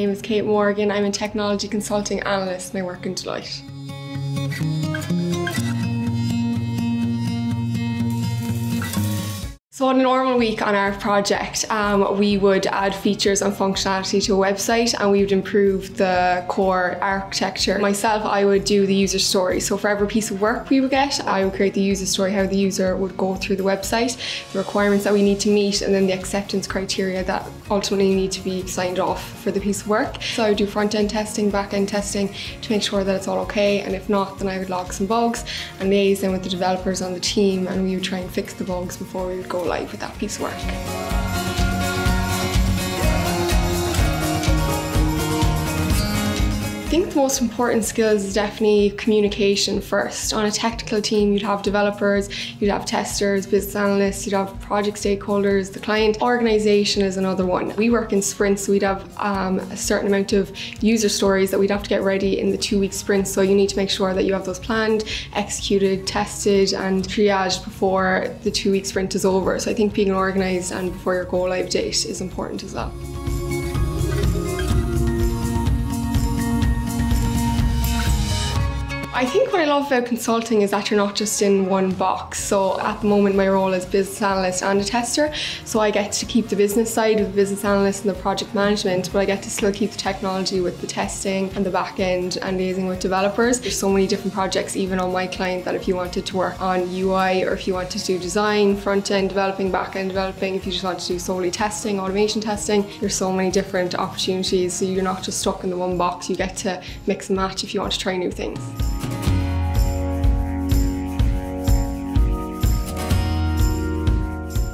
name is Kate Morgan. I'm a technology consulting analyst and I work in Deloitte. So on a normal week on our project, we would add features and functionality to a website and we would improve the core architecture. Myself, I would do the user story. So for every piece of work we would get, I would create the user story, how the user would go through the website, the requirements that we need to meet, and then the acceptance criteria that ultimately need to be signed off for the piece of work. So I would do front-end testing, back-end testing to make sure that it's all okay, and if not, then I would log some bugs and liaise then with the developers on the team, and we would try and fix the bugs before we would go live with that piece of work. I think the most important skills is definitely communication first. On a technical team, you'd have developers, you'd have testers, business analysts, you'd have project stakeholders, the client. Organization is another one. We work in sprints, so we'd have a certain amount of user stories that we'd have to get ready in the 2-week sprints. So you need to make sure that you have those planned, executed, tested, and triaged before the 2-week sprint is over. So I think being organized and before your go live date is important as well. I think what I love about consulting is that you're not just in one box. So at the moment my role is business analyst and a tester, so I get to keep the business side of the business analyst and the project management, but I get to still keep the technology with the testing and the back end and liaising with developers. There's so many different projects even on my client that if you wanted to work on UI or if you wanted to do design, front end developing, back end developing, if you just want to do solely testing, automation testing, there's so many different opportunities, so you're not just stuck in the one box. You get to mix and match if you want to try new things.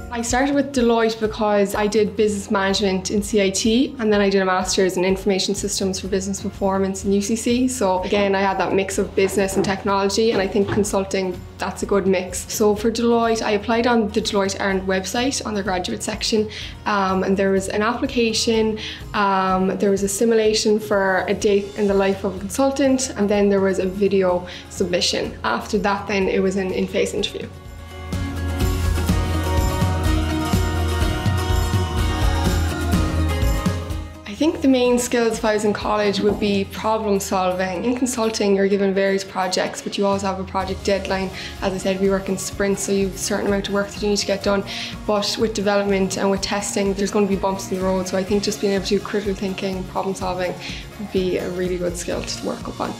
I started with Deloitte because I did business management in CIT and then I did a master's in information systems for business performance in UCC. So again, I had that mix of business and technology, and I think consulting, that's a good mix. So for Deloitte, I applied on the Deloitte Ireland website on their graduate section, and there was an application, there was a simulation for a day in the life of a consultant, and then there was a video submission. After that, then it was an in-face interview. I think the main skills if I was in college would be problem solving. In consulting, you're given various projects, but you also have a project deadline. As I said, we work in sprints, so you have a certain amount of work that you need to get done. But with development and with testing, there's going to be bumps in the road. So I think just being able to do critical thinking, problem solving would be a really good skill to work up on.